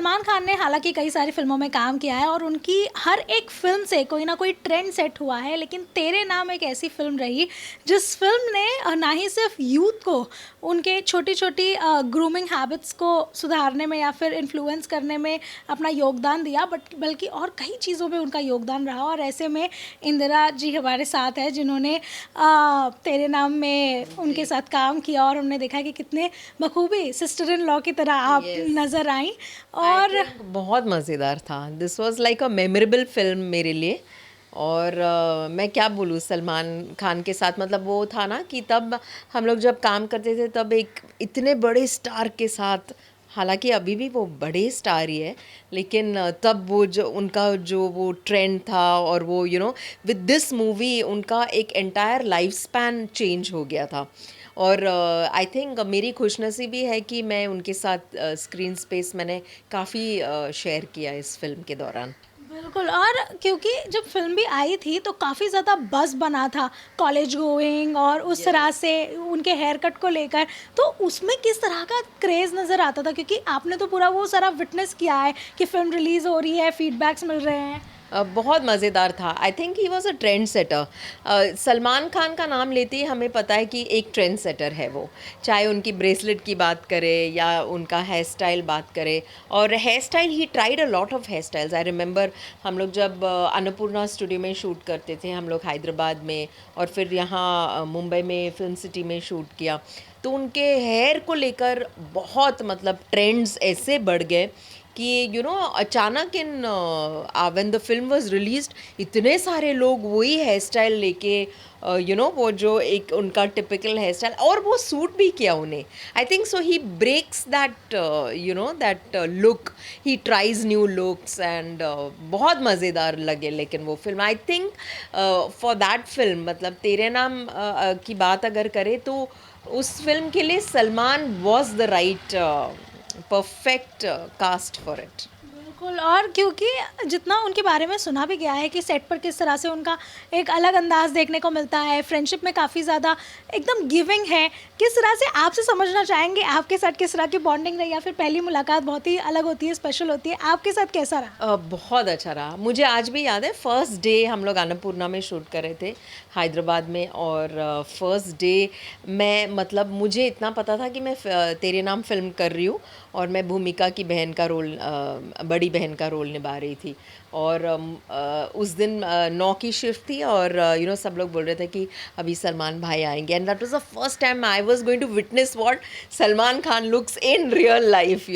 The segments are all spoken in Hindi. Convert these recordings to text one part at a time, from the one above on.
सलमान खान ने हालांकि कई सारी फिल्मों में काम किया है और उनकी हर एक फिल्म से कोई ना कोई ट्रेंड सेट हुआ है, लेकिन तेरे नाम एक ऐसी फिल्म रही जिस फिल्म ने ना ही सिर्फ यूथ को उनके छोटी छोटी ग्रूमिंग हैबिट्स को सुधारने में या फिर इन्फ्लुएंस करने में अपना योगदान दिया, बट बल्कि और कई चीज़ों में उनका योगदान रहा। और ऐसे में इंदिरा जी हमारे साथ है जिन्होंने तेरे नाम में उनके साथ काम किया और हमने देखा कि कितने बखूबी सिस्टर इन लॉ की तरह आप Yes. नज़र आई। I और think बहुत मज़ेदार था। This was like a memorable film मेरे लिए। और मैं क्या बोलूँ, सलमान खान के साथ मतलब वो था ना कि तब हम लोग जब काम करते थे तब एक इतने बड़े स्टार के साथ, हालांकि अभी भी वो बड़े स्टार ही है, लेकिन तब वो जो उनका जो वो ट्रेंड था और वो विद दिस मूवी उनका एक एंटायर लाइफ स्पैन चेंज हो गया था। और आई थिंक मेरी खुशनसीबी है कि मैं उनके साथ स्क्रीन स्पेस मैंने काफ़ी शेयर किया इस फिल्म के दौरान। बिल्कुल, और क्योंकि जब फिल्म भी आई थी तो काफ़ी ज़्यादा बज़ बना था कॉलेज गोइंग और उस तरह यस। से उनके हेयर कट को लेकर, तो उसमें किस तरह का क्रेज़ नज़र आता था? क्योंकि आपने तो पूरा वो सारा विटनेस किया है कि फ़िल्म रिलीज़ हो रही है, फीडबैक्स मिल रहे हैं। बहुत मज़ेदार था। आई think he was a trend setter. Salman Khan का नाम लेते ही हमें पता है कि एक ट्रेंड सेटर है वो, चाहे उनकी ब्रेसलेट की बात करें या उनका हेयर स्टाइल बात करें। और hair style, he tried a lot of hair styles. I remember हम लोग जब अन्नपूर्णा स्टूडियो में शूट करते थे, हम लोग हैदराबाद में और फिर यहाँ मुंबई में फिल्म सिटी में शूट किया, तो उनके हेयर को लेकर बहुत मतलब ट्रेंड्स ऐसे बढ़ गए कि अचानक in when the film was released इतने सारे लोग वही हेयर स्टाइल लेके वो जो एक उनका टिपिकल हेयर स्टाइल, और वो सूट भी किया उन्हें। I think so he breaks that that look, he tries new looks and बहुत मज़ेदार लगे। लेकिन वो film I think for that film, मतलब तेरे नाम की बात अगर करें तो उस फिल्म के लिए Salman was the right perfect cast for it. बिल्कुल, और क्योंकि जितना उनके बारे में सुना भी गया है कि सेट पर किस तरह से उनका एक अलग अंदाज़ देखने को मिलता है, फ्रेंडशिप में काफ़ी ज़्यादा एकदम गिविंग है। किस तरह से आपसे समझना चाहेंगे आपके साथ किस तरह की बॉन्डिंग रही, या फिर पहली मुलाकात बहुत ही अलग होती है, स्पेशल होती है, आपके साथ कैसा रहा? बहुत अच्छा रहा। मुझे आज भी याद है, फर्स्ट डे हम लोग अन्नपूर्णा में शूट कर रहे थे हैदराबाद में। और फर्स्ट डे मैं मतलब मुझे इतना पता था कि मैं तेरे नाम फ़िल्म कर रही हूँ और मैं भूमिका की बहन का रोल, बड़ी बहन का रोल निभा रही थी। और उस दिन 9 की शिफ्ट थी और सब लोग बोल रहे थे कि अभी सलमान भाई आएंगे, and that was the first time I was going to witness what Salman Khan looks in real life.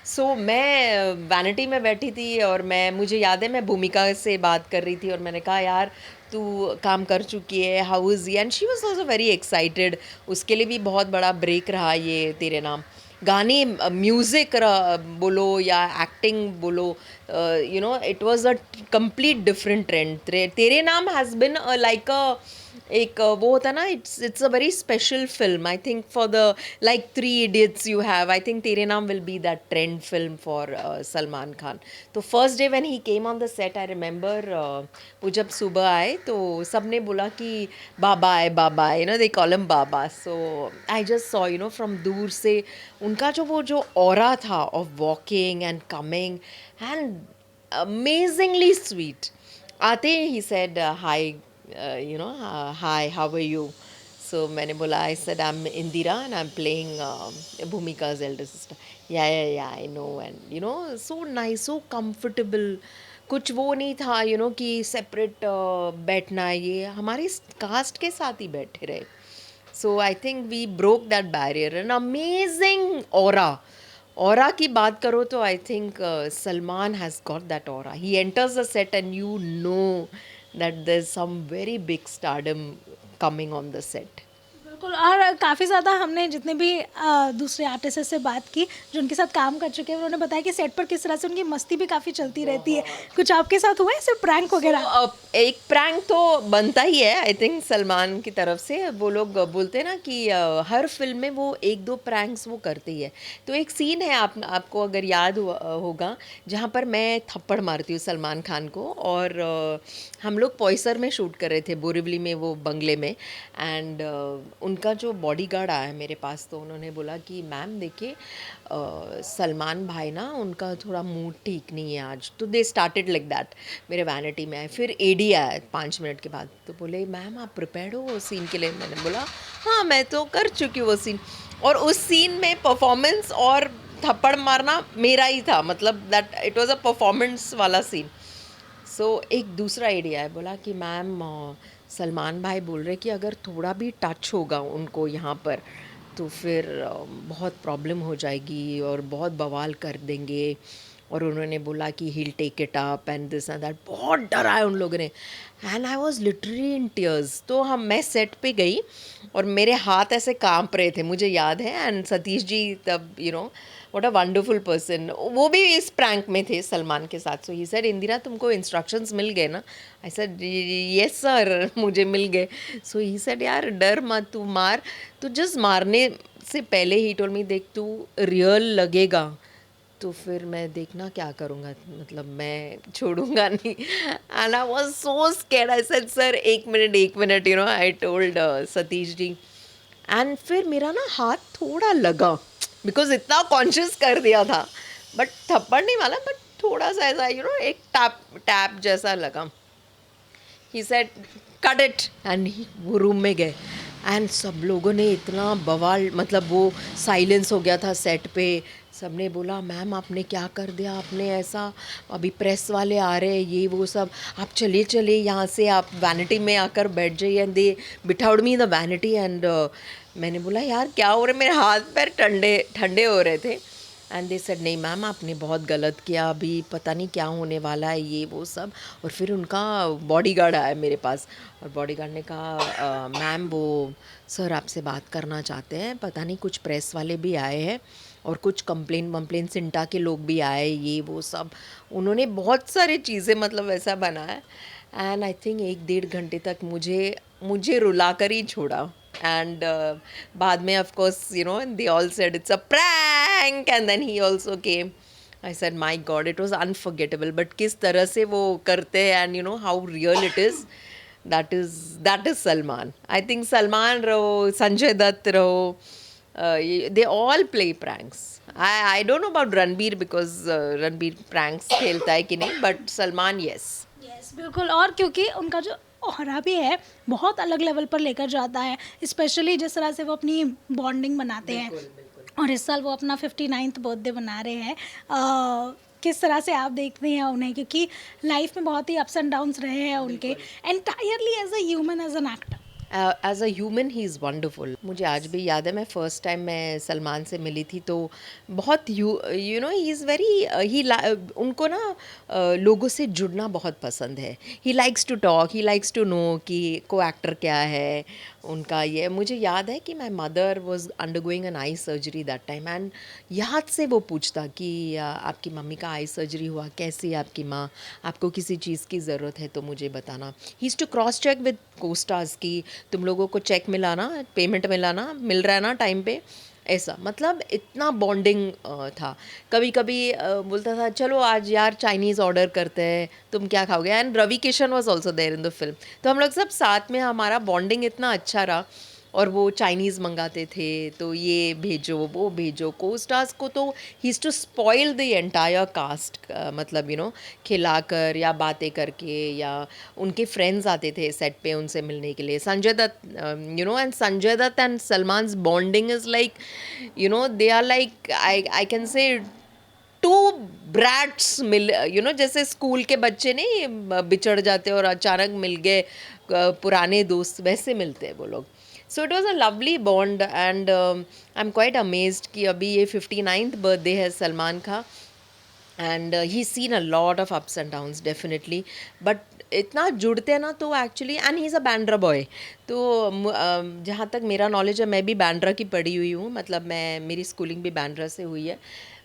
So मैं वैनिटी में बैठी थी और मुझे याद है मैं भूमिका से बात कर रही थी और मैंने कहा, यार तू काम कर चुकी है, how is and she was also very excited. उसके लिए भी बहुत बड़ा ब्रेक रहा ये तेरे नाम। गाने, म्यूज़िक बोलो या एक्टिंग बोलो, it was a complete different trend. तेरे नाम हैज़ बिन लाइक अ एक वो होता है ना, it's a very special film. I think for the like Three Idiots you have, I think Tere Naam will be that trend film for Salman Khan. तो first day when he came on the set, I remember वो जब सुबह आए तो सब ने बोला कि बाबा आए, बाबा आए, they call him Baba. So I just saw from दूर से उनका जो ऑरा था of walking and coming and amazingly sweet. आते ही said hi, hi how are you. So मैंने बोला, I said I am Indira and I am playing Bhumika's elder sister. Yeah I know, and so nice, so comfortable. कुछ वो नहीं था कि सेपरेट बैठना है, ये हमारे कास्ट के साथ ही बैठे रहे। So I think we broke that barrier. An amazing aura. Aura की बात करो तो I think Salman has got that aura. He enters the set and know that there's some very big stardom coming on the set. बिल्कुल, और काफ़ी ज़्यादा हमने जितने भी दूसरे आर्टिस्ट से बात की जो उनके साथ काम कर चुके हैं, उन्होंने बताया कि सेट पर किस तरह से उनकी मस्ती भी काफ़ी चलती रहती है। कुछ आपके साथ हुआ है ऐसे प्रैंक वगैरह? एक प्रैंक तो बनता ही है आई थिंक सलमान की तरफ से। वो लोग बोलते हैं ना कि हर फिल्म में वो एक दो प्रैंक्स वो करते ही है। तो एक सीन है, आपको अगर याद होगा, जहाँ पर मैं थप्पड़ मारती हूँ सलमान खान को। और हम लोग पॉइसर में शूट कर रहे थे, बोरिवली में, वो बंगले में। एंड उनका जो बॉडीगार्ड आया मेरे पास, तो उन्होंने बोला कि मैम देखिए सलमान भाई ना उनका थोड़ा मूड ठीक नहीं है आज, तो दे स्टार्टेड लाइक दैट, मेरे वैनिटी में आए। फिर एडी आया 5 मिनट के बाद, तो बोले मैम आप प्रिपेयर्ड हो वो सीन के लिए? मैंने बोला हाँ मैं तो कर चुकी हूँ वो सीन। और उस सीन में परफॉर्मेंस और थप्पड़ मारना मेरा ही था, मतलब that it was a performance वाला सीन। सो एक दूसरा आइडिया है, बोला कि मैम सलमान भाई बोल रहे कि अगर थोड़ा भी टच होगा उनको यहाँ पर तो फिर बहुत प्रॉब्लम हो जाएगी और बहुत बवाल कर देंगे। और उन्होंने बोला कि he take it up and this and that, बहुत डरा है उन लोगों ने। And I was literally in tears. तो मैं सेट पे गई और मेरे हाथ ऐसे कांप रहे थे, मुझे याद है। एंड सतीश जी तब व्हाट अ वंडरफुल पर्सन, वो भी इस प्रैंक में थे सलमान के साथ। सो ही सेड इंदिरा तुमको इंस्ट्रक्शंस मिल गए ना? आई सेड यस सर मुझे मिल गए। सो ही सेड यार डर मत, तू मार, तो जस्ट मारने से पहले ही टोल्ड मी देख तू रियल लगेगा तो फिर मैं देखना क्या करूँगा, मतलब मैं छोड़ूंगा नहीं। And I was so scared. I said sir एक minute I told Satish ji. And फिर मेरा ना हाथ थोड़ा लगा, बिकॉज इतना कॉन्शियस कर दिया था, बट थप्पड़ नहीं वाला, बट थोड़ा सा ऐसा एक टैप टैप जैसा लगा। He said cut it and वो रूम में गए। एंड सब लोगों ने इतना बवाल, मतलब वो साइलेंस हो गया था सेट पे। सबने बोला मैम आपने क्या कर दिया, आपने ऐसा, अभी प्रेस वाले आ रहे हैं ये वो सब, आप चलिए यहाँ से, आप वैनिटी में आकर बैठ जाइए। एंड दे बिठाउड मी द वैनिटी। एंड मैंने बोला यार क्या हो रहा है, मेरे हाथ पैर ठंडे ठंडे हो रहे थे। एंड दे सेड नहीं मैम आपने बहुत गलत किया, अभी पता नहीं क्या होने वाला है ये वो सब। और फिर उनका बॉडीगार्ड आया मेरे पास और बॉडीगार्ड ने कहा मैम वो सर आपसे बात करना चाहते हैं, पता नहीं कुछ प्रेस वाले भी आए हैं और कुछ कंप्लेन सिंटा के लोग भी आए ये वो सब। उन्होंने बहुत सारी चीज़ें मतलब ऐसा बनाया। एंड आई थिंक 1-1.5 घंटे तक मुझे रुला कर ही छोड़ा। एंड बाद में of course they all said it's a prank and then he also came. I said my god it was unforgettable. But किस तरह से वो करते हैं and how real it is, that is Salman. I think Salman रहो, संजय दत्त रहो, they all play pranks. I don't know about Ranbir because Ranbir pranks खेलता है कि नहीं, but Salman yes. यस बिल्कुल, और क्योंकि उनका जो ऑरा भी है बहुत अलग लेवल पर लेकर जाता है, स्पेशली जिस तरह से वो अपनी बॉन्डिंग बनाते हैं। और इस साल वो अपना 59th बर्थडे मना रहे हैं। किस तरह से आप देखते हैं उन्हें, क्योंकि लाइफ में बहुत ही अप्स एंड डाउन्स रहे हैं उनके, entirely as a human, as an actor. As a human he is wonderful. मुझे आज भी याद है मैं फ़र्स्ट टाइम मैं सलमान से मिली थी तो बहुत ही इज़ वेरी ही उनको ना लोगों से जुड़ना बहुत पसंद है। He likes to talk, he likes to know कि को एक्टर क्या है उनका। ये मुझे याद है कि my mother was undergoing an eye surgery that time. And याद से वो पूछता कि आपकी मम्मी का आई सर्जरी हुआ, कैसी है आपकी माँ, आपको किसी चीज़ की ज़रूरत है तो मुझे बताना। He is to cross check with costars की तुम लोगों को चेक मिला ना, पेमेंट मिला ना, मिल रहा है ना टाइम पे, ऐसा। मतलब इतना बॉन्डिंग था। कभी कभी बोलता था चलो आज यार चाइनीज़ ऑर्डर करते हैं, तुम क्या खाओगे। And Ravi Kishan was also there in the film. तो हम लोग सब साथ में, हमारा बॉन्डिंग इतना अच्छा रहा। और वो चाइनीज़ मंगाते थे तो ये भेजो वो भेजो। को स्टार्स को तो he is to spoil the entire cast, मतलब खिलाकर या बातें करके, या उनके फ्रेंड्स आते थे सेट पे उनसे मिलने के लिए। Sanjay Dutt and Sanjay Dutt and Salman's bonding is like they are like I can say two brats मिल, जैसे स्कूल के बच्चे नहीं बिछड़ जाते और अचानक मिल गए पुराने दोस्त, वैसे मिलते हैं वो लोग। So it was a lovely bond. And I am quite amazed कि अभी ये 59th बर्थडे है सलमान का। And he seen a lot of ups and downs definitely, but इतना जुड़ते हैं ना तो actually. And he is a Bandra boy. तो जहाँ तक मेरा नॉलेज है, मैं भी बैंड्रा की पढ़ी हुई हूँ, मतलब मेरी स्कूलिंग भी बैंड्रा से हुई है।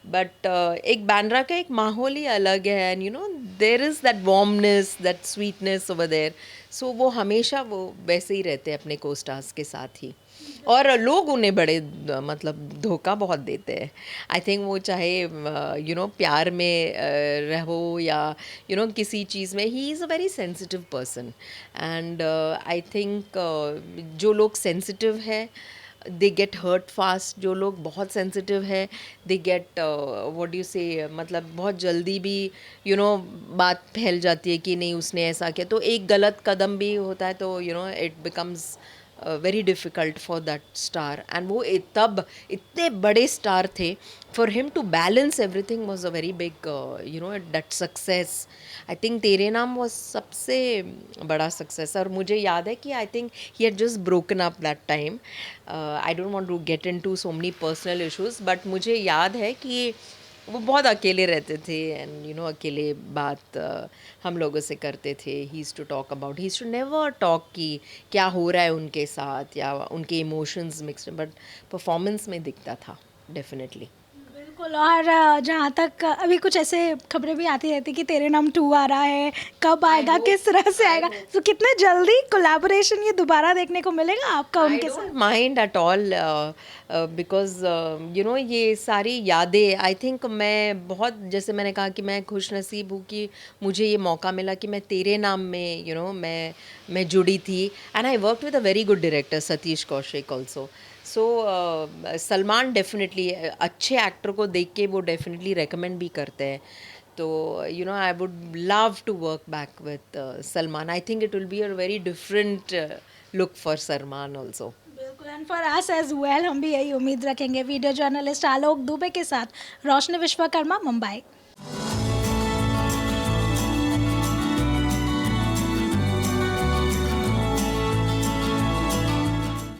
बट एक बैंड्रा का एक माहौल ही अलग है। And there is that warmness, that sweetness over there. So वो हमेशा वो वैसे ही रहते हैं अपने को स्टार्स के साथ ही। और लोग उन्हें बड़े मतलब धोखा बहुत देते हैं। आई थिंक वो चाहे प्यार में रहो या किसी चीज़ में, he is a very sensitive person. And I think जो लोग सेंसिटिव है दे गेट हर्ट फास्ट। जो लोग बहुत सेंसिटिव है दे गेट व्हाट डू से, मतलब बहुत जल्दी भी बात फैल जाती है कि नहीं उसने ऐसा किया, तो एक गलत कदम भी होता है तो it becomes very difficult for that star. And वो तब इतने बड़े स्टार थे, for him to balance everything was a very big that success. I think Tere Naam was सबसे बड़ा सक्सेस। और मुझे याद है कि I think he had just broken up that time. I don't want to get into so many personal issues, but मुझे याद है कि वो बहुत अकेले रहते थे। एंड अकेले बात हम लोगों से करते थे। He used to talk about, he used to never talk कि क्या हो रहा है उनके साथ या उनके इमोशंस मिक्स्ड, बट परफॉर्मेंस में दिखता था डेफिनेटली। बिल्कुल। और जहाँ तक अभी कुछ ऐसे खबरें भी आती रहती कि तेरे नाम 2 आ रहा है, कब आई आएगा, होप, किस तरह से आई आएगा, होप, तो कितने जल्दी कोलैबोरेशन ये दोबारा देखने को मिलेगा आपका आई उनके डोंट साथ? माइंड एट ऑल, बिकॉज ये सारी यादें, आई थिंक मैं बहुत, जैसे मैंने कहा कि मैं खुश नसीब हूँ कि मुझे ये मौका मिला कि मैं तेरे नाम में मैं जुड़ी थी। And I work with a very good director Satish Kaushik also. So Salman definitely, अच्छे एक्टर को देख के वो डेफिनेटली रेकमेंड भी करते हैं। तो I would love to work back with Salman. I think it will be a very different look for Salman also. बिल्कुल। And for us as well, हम भी यही उम्मीद रखेंगे। वीडियो जर्नलिस्ट आलोक दुबे के साथ रोशनी विश्वकर्मा, मुंबई।